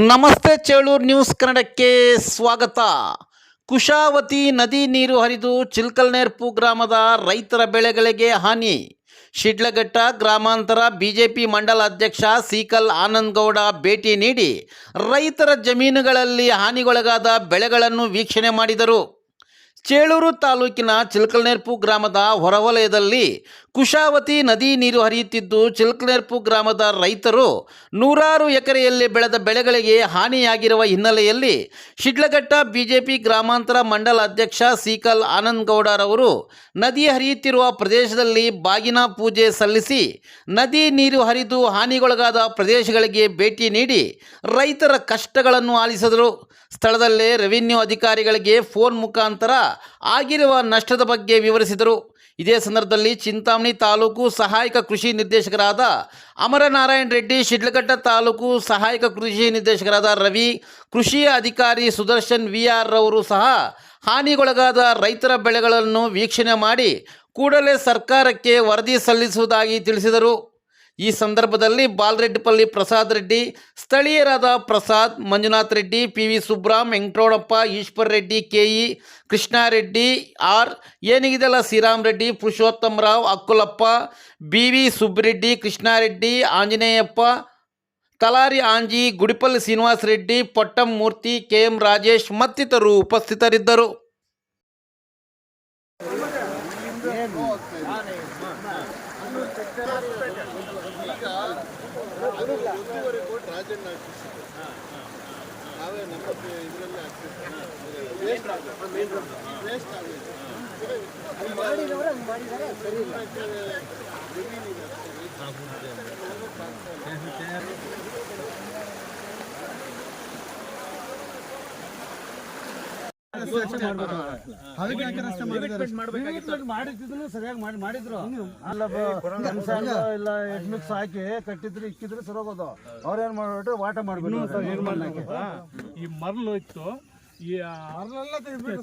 ನಮಸ್ತೆ ಚೇಳೂರು ನ್ಯೂಸ್ ಕನ್ನಡಕ್ಕೆ ಸ್ವಾಗತ. ಕುಶಾವತಿ ನದಿ ನೀರು ಹರಿದು ಚಿಲ್ಕಲ್ನೇರ್ಪು ಗ್ರಾಮದ ರೈತರ ಬೆಳೆಗಳಿಗೆ ಹಾನಿ. ಶಿಡ್ಲಘಟ್ಟ ಗ್ರಾಮಾಂತರ ಬಿಜೆಪಿ ಮಂಡಲ ಅಧ್ಯಕ್ಷ ಸೀಕಲ್ ಆನಂದಗೌಡ ಭೇಟಿ ನೀಡಿ ರೈತರ ಜಮೀನುಗಳಲ್ಲಿ ಹಾನಿಗೊಳಗಾದ ಬೆಳೆಗಳನ್ನು ವೀಕ್ಷಣೆ ಮಾಡಿದರು. ಚೇಳೂರು ತಾಲೂಕಿನ ಚಿಲ್ಕಲ್ನೇರ್ಪು ಗ್ರಾಮದ ಹೊರವಲಯದಲ್ಲಿ ಕುಶಾವತಿ ನದಿ ನೀರು ಹರಿಯುತ್ತಿದ್ದು, ಚಿಲ್ಕಲ್ನೇರ್ಪು ಗ್ರಾಮದ ರೈತರು ನೂರಾರು ಎಕರೆಯಲ್ಲಿ ಬೆಳೆದ ಬೆಳೆಗಳಿಗೆ ಹಾನಿಯಾಗಿರುವ ಹಿನ್ನೆಲೆಯಲ್ಲಿ ಶಿಡ್ಲಘಟ್ಟ ಬಿಜೆಪಿ ಗ್ರಾಮಾಂತರ ಮಂಡಲ ಅಧ್ಯಕ್ಷ ಸೀಕಲ್ ಆನಂದಗೌಡರವರು ನದಿ ಹರಿಯುತ್ತಿರುವ ಪ್ರದೇಶದಲ್ಲಿ ಬಾಗಿನ ಪೂಜೆ ಸಲ್ಲಿಸಿ ನದಿ ನೀರು ಹರಿದು ಹಾನಿಗೊಳಗಾದ ಪ್ರದೇಶಗಳಿಗೆ ಭೇಟಿ ನೀಡಿ ರೈತರ ಕಷ್ಟಗಳನ್ನು ಆಲಿಸಿದರು. ಸ್ಥಳದಲ್ಲೇ ರೆವಿನ್ಯೂ ಅಧಿಕಾರಿಗಳಿಗೆ ಫೋನ್ ಮುಖಾಂತರ ಆಗಿರುವ ನಷ್ಟದ ಬಗ್ಗೆ ವಿವರಿಸಿದರು. ಇದೇ ಸಂದರ್ಭದಲ್ಲಿ ಚಿಂತಾಮಣಿ ತಾಲೂಕು ಸಹಾಯಕ ಕೃಷಿ ನಿರ್ದೇಶಕರಾದ ಅಮರನಾರಾಯಣ ರೆಡ್ಡಿ, ಶಿಡ್ಲಘಟ್ಟ ತಾಲೂಕು ಸಹಾಯಕ ಕೃಷಿ ನಿರ್ದೇಶಕರಾದ ರವಿ, ಕೃಷಿ ಅಧಿಕಾರಿ ಸುದರ್ಶನ್ ವಿಆರ್ ರವರು ಸಹ ಹಾನಿಗೊಳಗಾದ ರೈತರ ಬೆಳೆಗಳನ್ನು ವೀಕ್ಷಣೆ ಮಾಡಿ ಕೂಡಲೇ ಸರ್ಕಾರಕ್ಕೆ ವರದಿ ಸಲ್ಲಿಸುವುದಾಗಿ ತಿಳಿಸಿದರು. ಈ ಸಂದರ್ಭದಲ್ಲಿ ಬಾಲರೆಡ್ಡಿಪಲ್ಲಿ ಪ್ರಸಾದ್ ರೆಡ್ಡಿ, ಸ್ಥಳೀಯರಾದ ಪ್ರಸಾದ್, ಮಂಜುನಾಥ್ ರೆಡ್ಡಿ, ಪಿವಿ ಸುಬ್ರಾಮ್, ವೆಂಕಟರಮಣಪ್ಪ, ಈಶ್ವರ್ ರೆಡ್ಡಿ, ಕೆಇ ಕೃಷ್ಣಾರೆಡ್ಡಿ, ಆರ್ ಏನಿಗಿದೆಲ್ಲ ಶ್ರೀರಾಮ್ ರೆಡ್ಡಿ, ಪುರುಷೋತ್ತಮ ರಾವ್, ಅಕ್ಕುಲಪ್ಪ, ಬಿವಿ ಸುಬ್ಬಿರೆಡ್ಡಿ, ಕೃಷ್ಣಾರೆಡ್ಡಿ, ಆಂಜನೇಯಪ್ಪ, ತಲಾರಿ ಆಂಜಿ, ಗುಡಿಪಲ್ಲಿ ಶ್ರೀನಿವಾಸ ರೆಡ್ಡಿ, ಪೊಟ್ಟಂ ಮೂರ್ತಿ, ಕೆಎಂ ರಾಜೇಶ್ ಮತ್ತಿತರರು ಉಪಸ್ಥಿತರಿದ್ದರು. ನಾವೇ ನಮ್ಮ ಇದರಲ್ಲೇ ಮಾಡಿದ್ರು ಸರಿಯಾಗಿ ಮಾಡಿದ್ರು ಇಲ್ಲ ಎಡ್ಮಿಕ್ಸ್ ಹಾಕಿ ಕಟ್ಟಿದ್ರು ಇಕ್ಕಿದ್ರು ಸರೋಗೋದು. ಅವ್ರೇನ್ ಮಾಡ್ಬಿಟ್ಟು ವಾಟ ಮಾಡ್ಬಿಟ್ಟು ಈ ಮರಳು ಇತ್ತು, ಈ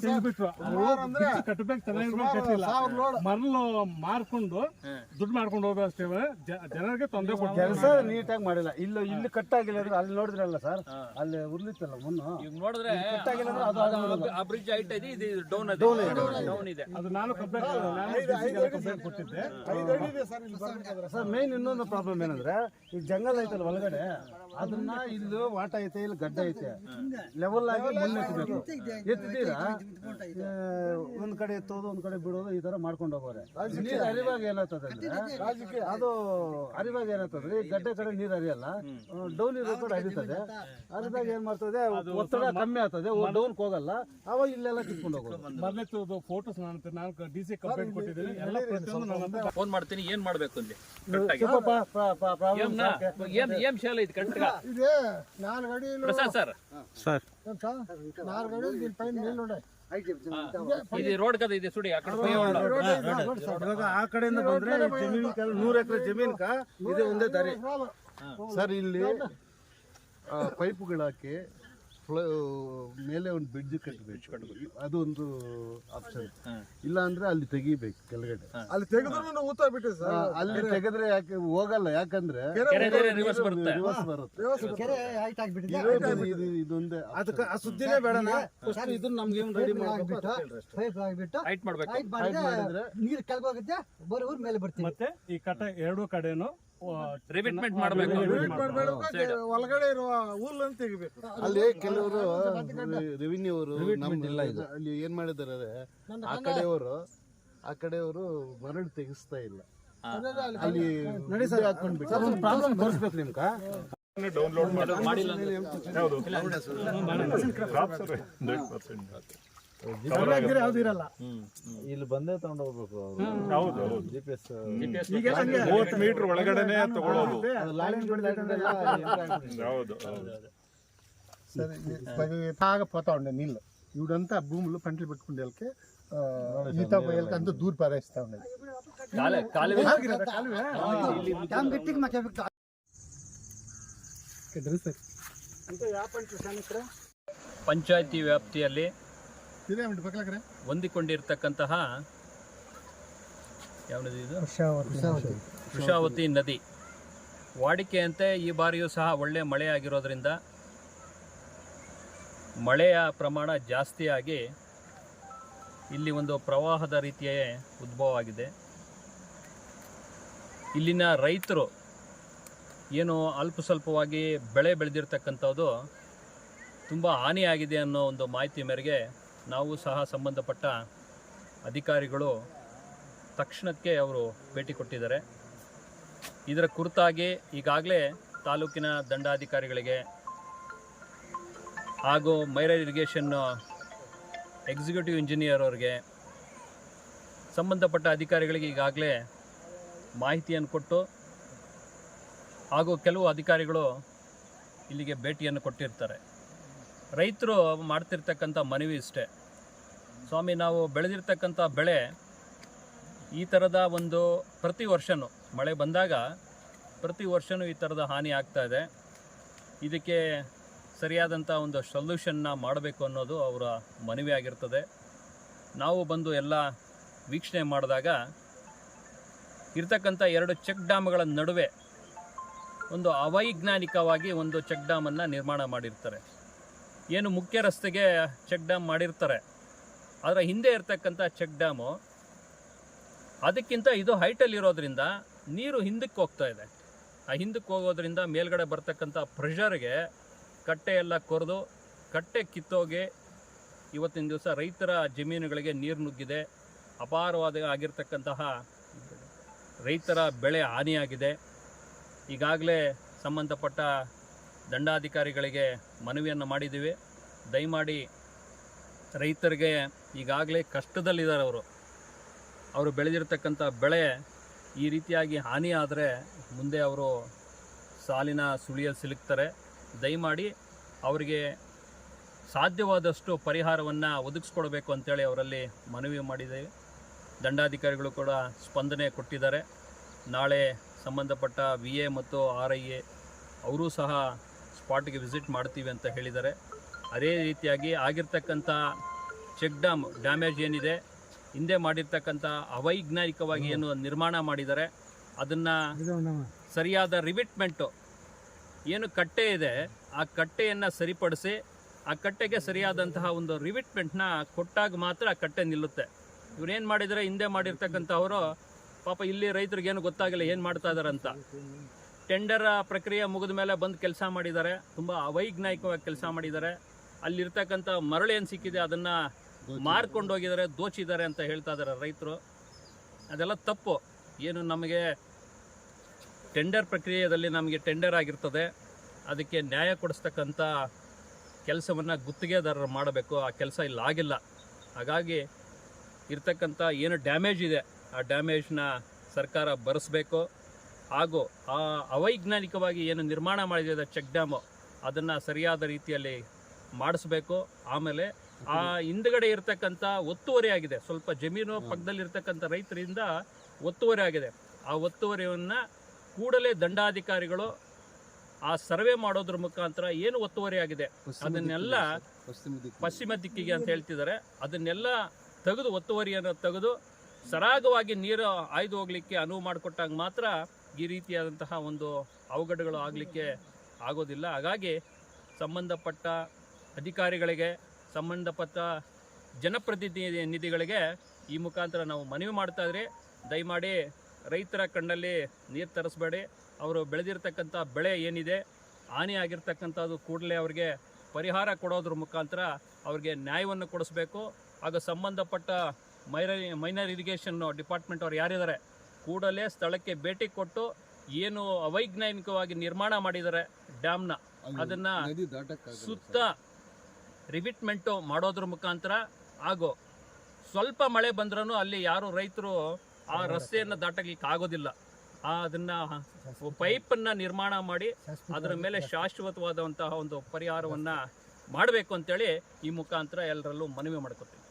ತೆಗ್ದ್ಬಿಟ್ರು. ಕಟ್ಟಬೇಕು ಚೆನ್ನಾಗಿರ್ಬೇಕು, ಮರಳು ಮಾರ್ಕೊಂಡು ದುಡ್ಡು ಮಾಡ್ಕೊಂಡು ಹೋದ ಅಷ್ಟೇ, ಜನರಿಗೆ ತೊಂದರೆ ಕೊಡ್ತಾರೆ. ಕೆಲಸ ನೀಟಾಗಿ ಮಾಡಿಲ್ಲ. ಇಲ್ಲಿ ಕಟ್ಟಾಗಿಲ್ಲ ಅಂದ್ರೆ ಅಲ್ಲಿ ನೋಡಿದ್ರಲ್ಲ ಸರ್, ಅಲ್ಲಿ ಉರ್ಲಿತ್ತಲ್ಲ ಮುನ್ನು ನೋಡಿದ್ರೆ ಕಟ್ಟಾಗಿಲ್ಲ ಅಂದ್ರೆ ಆ ಬ್ರಿಡ್ಜ್ ಹೈಟ್ ಇದೆ, ಇದು ಡೌನ್ ಇದೆ. ಅದು ನಾನು ಕಂಪ್ಲೇಂಟ್ ಕೊಟ್ಟಿದ್ದೆ ಸರ್. ಮೇನ್ ಇನ್ನೊಂದು ಪ್ರಾಬ್ಲಮ್ ಏನಂದ್ರೆ ಈ ಜಂಗಲ್ ಐತಲ್ಲ ಒಳಗಡೆ, ಅದನ್ನ ಇಲ್ಲಿ ವಾಟ ಐತೆ, ಇಲ್ಲಿ ಗಡ್ಡೆ ಐತೆ, ಲೆವೆಲ್ ಆಗಿ ಮುನ್ನೆತ್ತಬೇಕು. ಎತ್ತಿದ್ದೀರಾ ಒಂದ್ ಕಡೆ ಎತ್ತೋದು ಒಂದ್ ಕಡೆ ಬಿಡೋದು, ಈ ತರ ಮಾಡ್ಕೊಂಡು ಹೋಗೋರೆ. ನೀರ್ ಹರಿವಾಗ ಏನಾಗ್ತದೆ ಅಂದ್ರೆ ಅದು ಹರಿವಾಗ ಏನಾಗ್ತದೆ, ಈ ಗಡ್ಡೆ ಕಡೆ ನೀರ್ ಹರಿಯಲ್ಲ, ಡೌನ್ ಇರೋ ಕಡೆ ಹರಿತದೆ. ಹರಿದಾಗ ಏನ್ ಮಾಡ್ತದೆ, ಒತ್ತಡ ಕಮ್ಮಿ ಆಗ್ತದೆ, ಡೌನ್ ಹೋಗಲ್ಲ, ಅವಾಗ ಇಲ್ಲೆಲ್ಲ ಕಿತ್ಕೊಂಡು ಹೋಗೋದು. ಮೊದಲೇ ಫೋಟೋಸ್ ನಾನು DC ಕಂಪ್ಲೇಂಟ್ ಕೊಟ್ಟಿದ್ದೀನಿ. ಎಲ್ಲ ಫೋನ್ ಮಾಡ್ತೀನಿ, ಏನ್ ಮಾಡ್ಬೇಕು ಅಲ್ಲಿ ಏನ್ ಶಾಲೆ ಇದು ಕರೆಕ್ಟ್ ಇದೆ. 4 ಗಾಡಿ ಪ್ರಸಾದ್ ಸರ್, ಸರ್ 4 ಗಾಡಿ ಪೈನ್ ಮೇಲ್ ನೋಡ ಇದು ರೋಡ್ ಕದ ಇದೆ ಸುಡಿ, ಆ ಕಡೆ ಇವಾಗ ಆ ಕಡೆಯಿಂದ ಬಂದ್ರೆ ಜಮೀನ್ 100 ಎಕರೆ ಜಮೀನ್ ಇದೆ ಒಂದೇ ದಾರಿ ಸರ್. ಇಲ್ಲಿ ಪೈಪುಗಳು ಹಾಕಿ ಮೇಲೆ ಒಂದು ಬ್ರಿಡ್ಜ್ ಕಟ್ಟಬೇಕು, ಅದು ಒಂದು ಆಪ್ಷನ್. ಇಲ್ಲ ಅಂದ್ರೆ ಅಲ್ಲಿ ತೆಗಿಬೇಕು ಕೆಳಗಡೆ. ಅಲ್ಲಿ ತೆಗೆದ್ರೆ ಊತ ಬಿಟ್ಟು ಅಲ್ಲಿ ತೆಗೆದ್ರೆ ಯಾಕೆ ಹೋಗಲ್ಲ, ಯಾಕಂದ್ರೆ ರಿವರ್ಸ್ ಬರುತ್ತೆ. ಇದೊಂದೇ ಅದಕ್ಕೆ ಆ ಸುದ್ದಿನೇ ಬೇಡ. ಇದನ್ನ ನಮ್ಗೆ ರೆಡಿ ಮಾಡ್ಬಿಟ್ಟು ಹೈಟ್ ಮಾಡ್ಬೇಕು, ಮಾಡಿದ್ರೆ ನೀರು ಕೆಳಗೋಗುತ್ತೆ, ಬರೋರ್ ಮೇಲೆ ಬರ್ತೀವಿ. ಮತ್ತೆ ಈ ಕಟ್ಟ ಎರಡೂ ಕಡೆನು ರಿವಿಟ್ಮೆಂಟ್ ಮಾಡಬೇಕು, ಒಳಗಡೆ ಇರುವ ಹುಲ್ಲು ಅಂತ ತೆಗಿಬೇಕು. ಅಲ್ಲಿ ಕೆಲವರು ರೆವಿನ್ಯೂ ಅವರು ಅಲ್ಲಿ ಏನ್ ಮಾಡಿದಾರೆ, ಆ ಕಡೆಯವರು ಮರಳು ತೆಗಿಸ್ತಾ ಇಲ್ಲ. ಅಲ್ಲಿ ನೋಡಿ ಸರ್, ಹಾಕೊಂಡ್ಬಿಟ್ಟು ಒಂದು ಪ್ರಾಬ್ಲಮ್ ತೋರಿಸ್ಬೇಕು ನಿಮ್ಗೆ. ಇಲ್ಲಿ ಬಂದೇ ತಗೊಂಡು ಹೋಗ್ಬೇಕು. GPS 30 ಮೀಟರ್ ಒಳಗಡೆನೆ ತಗೊಳ್ಳೋದು. బాగా పోతా ఉండే నీళ్ళు ఇవిడంతా భూములు పంటలు పెట్టుకునేళ్ళకి ఈత పోయేళ్ళకి దూరు పారేస్తా ఉండేది. ಪಂಚಾಯತಿ ವ್ಯಾಪ್ತಿಯಲ್ಲಿ ಇದೇಮಿಟ್ಟು ಪಕ್ಕಲಕ್ರೆ ಹೊಂದಿಕೊಂಡಿರ್ತಕ್ಕಂತಹ ಯಾವ ನದಿ ಇದು? ಕುಶಾವತಿ ನದಿ. ವಾಡಿಕೆಯಂತೆ ಈ ಬಾರಿಯೂ ಸಹ ಒಳ್ಳೆ ಮಳೆ ಆಗಿರೋದ್ರಿಂದ ಮಳೆಯ ಪ್ರಮಾಣ ಜಾಸ್ತಿಯಾಗಿ ಇಲ್ಲಿ ಒಂದು ಪ್ರವಾಹದ ರೀತಿಯ ಉದ್ಭವ ಆಗಿದೆ. ಇಲ್ಲಿನ ರೈತರು ಏನು ಅಲ್ಪ ಸ್ವಲ್ಪವಾಗಿ ಬೆಳೆ ಬೆಳೆದಿರ್ತಕ್ಕಂಥದ್ದು ತುಂಬ ಹಾನಿಯಾಗಿದೆ ಅನ್ನೋ ಒಂದು ಮಾಹಿತಿ ಮೇರೆಗೆ ನಾವು ಸಹ ಸಂಬಂಧಪಟ್ಟ ಅಧಿಕಾರಿಗಳು ತಕ್ಷಣಕ್ಕೆ ಅವರು ಭೇಟಿ ಕೊಟ್ಟಿದ್ದಾರೆ. ಇದರ ಕುರಿತಾಗಿ ಈಗಾಗಲೇ ತಾಲೂಕಿನ ದಂಡಾಧಿಕಾರಿಗಳಿಗೆ ಹಾಗೂ ಮೈರಾ ಇರಿಗೇಷನ್ ಎಕ್ಸಿಕ್ಯೂಟಿವ್ ಇಂಜಿನಿಯರ್ ಅವರಿಗೆ ಸಂಬಂಧಪಟ್ಟ ಅಧಿಕಾರಿಗಳಿಗೆ ಈಗಾಗಲೇ ಮಾಹಿತಿಯನ್ನು ಕೊಟ್ಟು ಹಾಗೂ ಕೆಲವು ಅಧಿಕಾರಿಗಳು ಇಲ್ಲಿಗೆ ಭೇಟಿಯನ್ನು ಕೊಟ್ಟಿರ್ತಾರೆ. ರೈತರು ಮಾಡ್ತಿರ್ತಕ್ಕಂಥ ಮನವಿ ಇಷ್ಟೇ, ಸ್ವಾಮಿ ನಾವು ಬೆಳೆದಿರ್ತಕ್ಕಂಥ ಬೆಳೆ ಈ ಥರದ ಒಂದು ಪ್ರತಿ ವರ್ಷವೂ ಮಳೆ ಬಂದಾಗ ಪ್ರತಿ ವರ್ಷವೂ ಈ ಥರದ ಹಾನಿ ಆಗ್ತಾಯಿದೆ. ಇದಕ್ಕೆ ಸರಿಯಾದಂಥ ಒಂದು ಸೊಲ್ಯೂಷನ್ನ ಮಾಡಬೇಕು ಅನ್ನೋದು ಅವರ ಮನವಿ ಆಗಿರ್ತದೆ. ನಾವು ಬಂದು ಎಲ್ಲ ವೀಕ್ಷಣೆ ಮಾಡಿದಾಗ ಇರ್ತಕ್ಕಂಥ 2 ಚೆಕ್ ಡ್ಯಾಮ್ಗಳ ನಡುವೆ ಒಂದು ಅವೈಜ್ಞಾನಿಕವಾಗಿ ಒಂದು ಚೆಕ್ ಡ್ಯಾಮನ್ನು ನಿರ್ಮಾಣ ಮಾಡಿರ್ತಾರೆ. ಏನು ಮುಖ್ಯ ರಸ್ತೆಗೆ ಚೆಕ್ ಡ್ಯಾಮ್ ಮಾಡಿರ್ತಾರೆ, ಅದರ ಹಿಂದೆ ಇರ್ತಕ್ಕಂಥ ಚೆಕ್ ಡ್ಯಾಮು ಅದಕ್ಕಿಂತ ಇದು ಹೈಟಲ್ಲಿರೋದ್ರಿಂದ ನೀರು ಹಿಂದಕ್ಕೆ ಹೋಗ್ತಾ ಇದೆ. ಆ ಹಿಂದಕ್ಕೆ ಹೋಗೋದ್ರಿಂದ ಮೇಲ್ಗಡೆ ಬರ್ತಕ್ಕಂಥ ಪ್ರೆಷರ್ಗೆ ಕಟ್ಟೆ ಎಲ್ಲ ಕೊರೆದು ಕಟ್ಟೆ ಕಿತ್ತೋಗಿ ಇವತ್ತಿನ ದಿವಸ ರೈತರ ಜಮೀನುಗಳಿಗೆ ನೀರು ನುಗ್ಗಿದೆ. ಅಪಾರವಾದ ಆಗಿರ್ತಕ್ಕಂತಹ ರೈತರ ಬೆಳೆ ಹಾನಿಯಾಗಿದೆ. ಈಗಾಗಲೇ ಸಂಬಂಧಪಟ್ಟ ದಂಡಾಧಿಕಾರಿಗಳಿಗೆ ಮನವಿಯನ್ನು ಮಾಡಿದ್ದೀವಿ. ದಯಮಾಡಿ ರೈತರಿಗೆ ಈಗಾಗಲೇ ಕಷ್ಟದಲ್ಲಿದ್ದಾರೆ. ಅವರು ಬೆಳೆದಿರ್ತಕ್ಕಂಥ ಬೆಳೆ ಈ ರೀತಿಯಾಗಿ ಹಾನಿ ಆದರೆ ಮುಂದೆ ಅವರು ಸಾಲಿನ ಸುಳಿಯಲ್ಲಿ ಸಿಲುಕ್ತಾರೆ. ದಯಮಾಡಿ ಅವರಿಗೆ ಸಾಧ್ಯವಾದಷ್ಟು ಪರಿಹಾರವನ್ನು ಒದಗಿಸ್ಕೊಡ್ಬೇಕು ಅಂತೇಳಿ ಅವರಲ್ಲಿ ಮನವಿ ಮಾಡಿದ್ದೇವೆ. ದಂಡಾಧಿಕಾರಿಗಳು ಕೂಡ ಸ್ಪಂದನೆ ಕೊಟ್ಟಿದ್ದಾರೆ. ನಾಳೆ ಸಂಬಂಧಪಟ್ಟ VA ಮತ್ತು RIA ಅವರೂ ಸಹ ಸ್ಪಾಟ್ಗೆ ವಿಸಿಟ್ ಮಾಡ್ತೀವಿ ಅಂತ ಹೇಳಿದ್ದಾರೆ. ಅದೇ ರೀತಿಯಾಗಿ ಆಗಿರ್ತಕ್ಕಂಥ ಚೆಕ್ ಡ್ಯಾಮೇಜ್ ಏನಿದೆ, ಹಿಂದೆ ಮಾಡಿರ್ತಕ್ಕಂಥ ಅವೈಜ್ಞಾನಿಕವಾಗಿ ಏನು ನಿರ್ಮಾಣ ಮಾಡಿದ್ದಾರೆ ಅದನ್ನು ಸರಿಯಾದ ರಿವಿಟ್ಮೆಂಟು ಏನು ಕಟ್ಟೆ ಇದೆ ಆ ಕಟ್ಟೆಯನ್ನು ಸರಿಪಡಿಸಿ ಆ ಕಟ್ಟೆಗೆ ಸರಿಯಾದಂತಹ ಒಂದು ರಿವಿಟ್ಮೆಂಟ್ನ ಕೊಟ್ಟಾಗ ಮಾತ್ರ ಆ ಕಟ್ಟೆ ನಿಲ್ಲುತ್ತೆ. ಇವರೇನು ಮಾಡಿದರೆ, ಹಿಂದೆ ಮಾಡಿರ್ತಕ್ಕಂಥವರು ಪಾಪ ಇಲ್ಲಿ ರೈತರಿಗೇನು ಗೊತ್ತಾಗಿಲ್ಲ ಏನು ಮಾಡ್ತಾ ಇದ್ದಾರೆ ಅಂತ. ಟೆಂಡರ್ ಪ್ರಕ್ರಿಯೆ ಮುಗಿದ ಮೇಲೆ ಬಂದು ಕೆಲಸ ಮಾಡಿದ್ದಾರೆ, ತುಂಬ ಅವೈಜ್ಞಾನಿಕವಾಗಿ ಕೆಲಸ ಮಾಡಿದ್ದಾರೆ. ಅಲ್ಲಿರ್ತಕ್ಕಂಥ ಮರಳು ಏನು ಸಿಕ್ಕಿದೆ ಅದನ್ನು ಮಾರ್ಕೊಂಡು ಹೋಗಿದ್ದಾರೆ, ದೋಚಿದ್ದಾರೆ ಅಂತ ಹೇಳ್ತಾ ಇದ್ದಾರೆ ರೈತರು. ಅದೆಲ್ಲ ತಪ್ಪು. ಏನು ನಮಗೆ ಟೆಂಡರ್ ಪ್ರಕ್ರಿಯೆಯಲ್ಲಿ ನಮಗೆ ಟೆಂಡರ್ ಆಗಿರ್ತದೆ, ಅದಕ್ಕೆ ನ್ಯಾಯ ಕೊಡಿಸ್ತಕ್ಕಂಥ ಕೆಲಸವನ್ನು ಗುತ್ತಿಗೆದಾರರು ಮಾಡಬೇಕು. ಆ ಕೆಲಸ ಇಲ್ಲಿ ಆಗಿಲ್ಲ. ಹಾಗಾಗಿ ಇರ್ತಕ್ಕಂಥ ಏನು ಡ್ಯಾಮೇಜ್ ಇದೆ ಆ ಡ್ಯಾಮೇಜ್ನ ಸರ್ಕಾರ ಭರಿಸಬೇಕು. ಹಾಗೂ ಆ ಅವೈಜ್ಞಾನಿಕವಾಗಿ ಏನು ನಿರ್ಮಾಣ ಮಾಡಿದೆ ಚೆಕ್ ಡ್ಯಾಮು ಅದನ್ನು ಸರಿಯಾದ ರೀತಿಯಲ್ಲಿ ಮಾಡಿಸ್ಬೇಕು. ಆಮೇಲೆ ಆ ಹಿಂದ್ಗಡೆ ಇರ್ತಕ್ಕಂಥ ಒತ್ತುವರಿ ಆಗಿದೆ, ಸ್ವಲ್ಪ ಜಮೀನು ಪಕ್ಕದಲ್ಲಿರ್ತಕ್ಕಂಥ ರೈತರಿಂದ ಒತ್ತುವರಿ ಆಗಿದೆ. ಆ ಒತ್ತುವರಿಯನ್ನು ಕೂಡಲೇ ದಂಡಾಧಿಕಾರಿಗಳು ಆ ಸರ್ವೆ ಮಾಡೋದ್ರ ಮುಖಾಂತರ ಏನು ಒತ್ತುವರಿ ಆಗಿದೆ ಅದನ್ನೆಲ್ಲ ಪಶ್ಚಿಮ ದಿಕ್ಕಿಗೆ ಅಂತ ಹೇಳ್ತಿದ್ದಾರೆ, ಅದನ್ನೆಲ್ಲ ತೆಗೆದು ಒತ್ತುವರಿಯನ್ನು ತೆಗೆದು ಸರಾಗವಾಗಿ ನೀರು ಹಾಯ್ದು ಹೋಗಲಿಕ್ಕೆ ಅನುವು ಮಾಡಿಕೊಟ್ಟಾಗ ಮಾತ್ರ ಈ ರೀತಿಯಾದಂತಹ ಒಂದು ಅವಘಡಗಳು ಆಗಲಿಕ್ಕೆ ಆಗೋದಿಲ್ಲ. ಹಾಗಾಗಿ ಸಂಬಂಧಪಟ್ಟ ಅಧಿಕಾರಿಗಳಿಗೆ, ಸಂಬಂಧಪಟ್ಟ ಜನಪ್ರತಿನಿಧಿಗಳಿಗೆ ಈ ಮುಖಾಂತರ ನಾವು ಮನವಿ ಮಾಡ್ತಾ ಇದ್ರಿ, ದಯಮಾಡಿ ರೈತರ ಕಣ್ಣಲ್ಲಿ ನೀರು ತರಿಸ್ಬೇಡಿ. ಅವರು ಬೆಳೆದಿರ್ತಕ್ಕಂಥ ಬೆಳೆ ಏನಿದೆ ಹಾನಿ ಆಗಿರ್ತಕ್ಕಂಥದ್ದು ಕೂಡಲೇ ಅವರಿಗೆ ಪರಿಹಾರ ಕೊಡೋದ್ರ ಮುಖಾಂತರ ಅವ್ರಿಗೆ ನ್ಯಾಯವನ್ನು ಕೊಡಿಸ್ಬೇಕು. ಹಾಗೂ ಸಂಬಂಧಪಟ್ಟ ಮೈನರ್ ಇರಿಗೇಷನ್ ಡಿಪಾರ್ಟ್ಮೆಂಟ್ ಅವ್ರು ಯಾರಿದ್ದಾರೆ ಕೂಡಲೇ ಸ್ಥಳಕ್ಕೆ ಭೇಟಿ ಕೊಟ್ಟು ಏನು ಅವೈಜ್ಞಾನಿಕವಾಗಿ ನಿರ್ಮಾಣ ಮಾಡಿದ್ದಾರೆ ಡ್ಯಾಮ್ನ ಅದನ್ನು ಸುತ್ತ ರಿವಿಟ್ಮೆಂಟು ಮಾಡೋದ್ರ ಮುಖಾಂತರ ಹಾಗೂ ಸ್ವಲ್ಪ ಮಳೆ ಬಂದ್ರೂ ಅಲ್ಲಿ ಯಾರು ರೈತರು ಆ ರಸ್ತೆಯನ್ನು ದಾಟಲಿಕ್ಕೆ ಆಗೋದಿಲ್ಲ. ಅದನ್ನು ಪೈಪನ್ನು ನಿರ್ಮಾಣ ಮಾಡಿ ಅದರ ಮೇಲೆ ಶಾಶ್ವತವಾದಂತಹ ಒಂದು ಪರಿಹಾರವನ್ನು ಮಾಡಬೇಕು ಅಂತೇಳಿ ಈ ಮುಖಾಂತರ ಎಲ್ಲರಲ್ಲೂ ಮನವಿ ಮಾಡ್ಕೊತೀವಿ.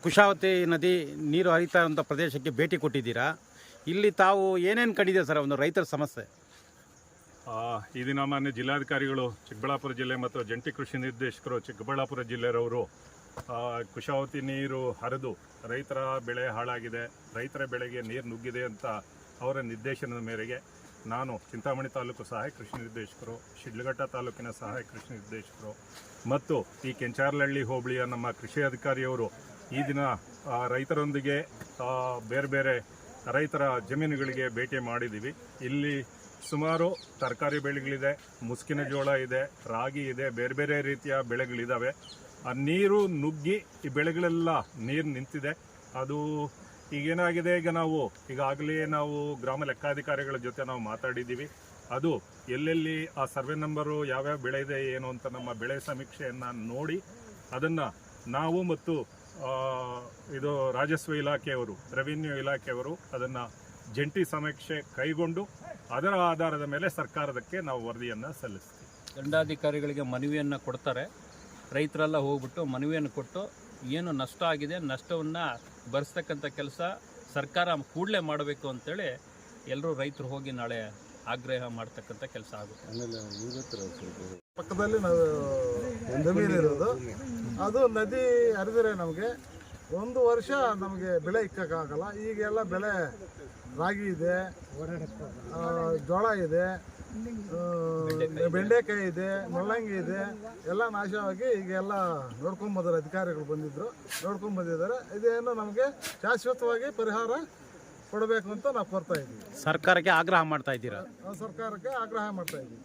ಕುಶಾವತಿ ನದಿ ನೀರು ಹರಿತಾ ಇರುವಂಥ ಪ್ರದೇಶಕ್ಕೆ ಭೇಟಿ ಕೊಟ್ಟಿದ್ದೀರಾ. ಇಲ್ಲಿ ತಾವು ಏನೇನು ಕಂಡಿದೆ ಸರ್ ಒಂದು ರೈತರ ಸಮಸ್ಯೆ? ಈ ದಿನ ಮಾನ್ಯ ಜಿಲ್ಲಾಧಿಕಾರಿಗಳು ಚಿಕ್ಕಬಳ್ಳಾಪುರ ಜಿಲ್ಲೆ ಮತ್ತು ಜಂಟಿ ಕೃಷಿ ನಿರ್ದೇಶಕರು ಚಿಕ್ಕಬಳ್ಳಾಪುರ ಜಿಲ್ಲೆಯವರು ಕುಶಾವತಿ ನೀರು ಹರಿದು ರೈತರ ಬೆಳೆ ಹಾಳಾಗಿದೆ, ರೈತರ ಬೆಳೆಗೆ ನೀರು ನುಗ್ಗಿದೆ ಅಂತ ಅವರ ನಿರ್ದೇಶನದ ಮೇರೆಗೆ ನಾನು ಚಿಂತಾಮಣಿ ತಾಲೂಕು ಸಹಾಯಕ ಕೃಷಿ ನಿರ್ದೇಶಕರು, ಶಿಡ್ಲಘಟ್ಟ ತಾಲೂಕಿನ ಸಹಾಯಕ ಕೃಷಿ ನಿರ್ದೇಶಕರು ಮತ್ತು ಈ ಕೆಂಚಾರ್ಲಹಳ್ಳಿ ಹೋಬಳಿಯ ನಮ್ಮ ಕೃಷಿ ಅಧಿಕಾರಿಯವರು ಈ ದಿನ ರೈತರೊಂದಿಗೆ ಬೇರೆ ಬೇರೆ ರೈತರ ಜಮೀನುಗಳಿಗೆ ಭೇಟಿ ಮಾಡಿದ್ದೀವಿ. ಇಲ್ಲಿ ಸುಮಾರು ತರಕಾರಿ ಬೆಳೆಗಳಿದೆ, ಮುಸ್ಕಿನ ಜೋಳ ಇದೆ, ರಾಗಿ ಇದೆ, ಬೇರೆ ಬೇರೆ ರೀತಿಯ ಬೆಳೆಗಳಿದ್ದಾವೆ. ಆ ನೀರು ನುಗ್ಗಿ ಈ ಬೆಳೆಗಳೆಲ್ಲ ನೀರು ನಿಂತಿದೆ. ಅದು ಈಗೇನಾಗಿದೆ, ಈಗಾಗಲೇ ನಾವು ಗ್ರಾಮ ಲೆಕ್ಕಾಧಿಕಾರಿಗಳ ಜೊತೆ ನಾವು ಮಾತಾಡಿದ್ದೀವಿ. ಅದು ಎಲ್ಲೆಲ್ಲಿ ಆ ಸರ್ವೆ ನಂಬರು ಯಾವ್ಯಾವ ಬೆಳೆ ಇದೆ ಏನು ಅಂತ ನಮ್ಮ ಬೆಳೆ ಸಮೀಕ್ಷೆಯನ್ನು ನೋಡಿ ಅದನ್ನು ನಾವು ಮತ್ತು ಇದು ರಾಜಸ್ವ ಇಲಾಖೆಯವರು, ರೆವಿನ್ಯೂ ಇಲಾಖೆಯವರು ಅದನ್ನು ಜಂಟಿ ಸಮೀಕ್ಷೆ ಕೈಗೊಂಡು ಅದರ ಆಧಾರದ ಮೇಲೆ ಸರ್ಕಾರದಕ್ಕೆ ನಾವು ವರದಿಯನ್ನು ಸಲ್ಲಿಸ್ತೀವಿ. ದಂಡಾಧಿಕಾರಿಗಳಿಗೆ ಮನವಿಯನ್ನು ಕೊಡ್ತಾರೆ. ರೈತರೆಲ್ಲ ಹೋಗ್ಬಿಟ್ಟು ಮನವಿಯನ್ನು ಕೊಟ್ಟು ಏನು ನಷ್ಟ ಆಗಿದೆ ನಷ್ಟವನ್ನು ಭರಿಸ್ತಕ್ಕಂಥ ಕೆಲಸ ಸರ್ಕಾರ ಕೂಡಲೇ ಮಾಡಬೇಕು ಅಂತೇಳಿ ಎಲ್ಲರೂ ರೈತರು ಹೋಗಿ ನಾಳೆ ಆಗ್ರಹ ಮಾಡ್ತಕ್ಕಂಥ ಕೆಲಸ ಆಗುತ್ತೆ. ಪಕ್ಕದಲ್ಲಿ ನಾವು ಜಮೀನು ಇರೋದು, ಅದು ನದಿ ಹರಿದರೆ ನಮಗೆ ಒಂದು ವರ್ಷ ನಮಗೆ ಬೆಳೆ ಇಕ್ಕೋಕ್ಕಾಗಲ್ಲ. ಈಗೆಲ್ಲ ಬೆಳೆ ರಾಗಿ ಇದೆ, ಜೋಳ ಇದೆ, ಬೆಂಡೆಕಾಯಿ ಇದೆ, ಮುಳ್ಳಂಗಿ ಇದೆ, ಎಲ್ಲ ನಾಶವಾಗಿ ಈಗೆಲ್ಲ ನೋಡ್ಕೊಂಬಂದ್ರೆ ಅಧಿಕಾರಿಗಳು ನೋಡ್ಕೊಂಬಂದಿದ್ದಾರೆ. ಇದೇನು ನಮಗೆ ಶಾಶ್ವತವಾಗಿ ಪರಿಹಾರ ಕೊಡಬೇಕು ಅಂತ ನಾವು ಕೋರ್ತಾ ಇದ್ದೀವಿ. ಸರ್ಕಾರಕ್ಕೆ ಆಗ್ರಹ ಮಾಡ್ತಾ ಇದ್ದೀರಾ? ಸರ್ಕಾರಕ್ಕೆ ಆಗ್ರಹ ಮಾಡ್ತಾ ಇದ್ದೀವಿ.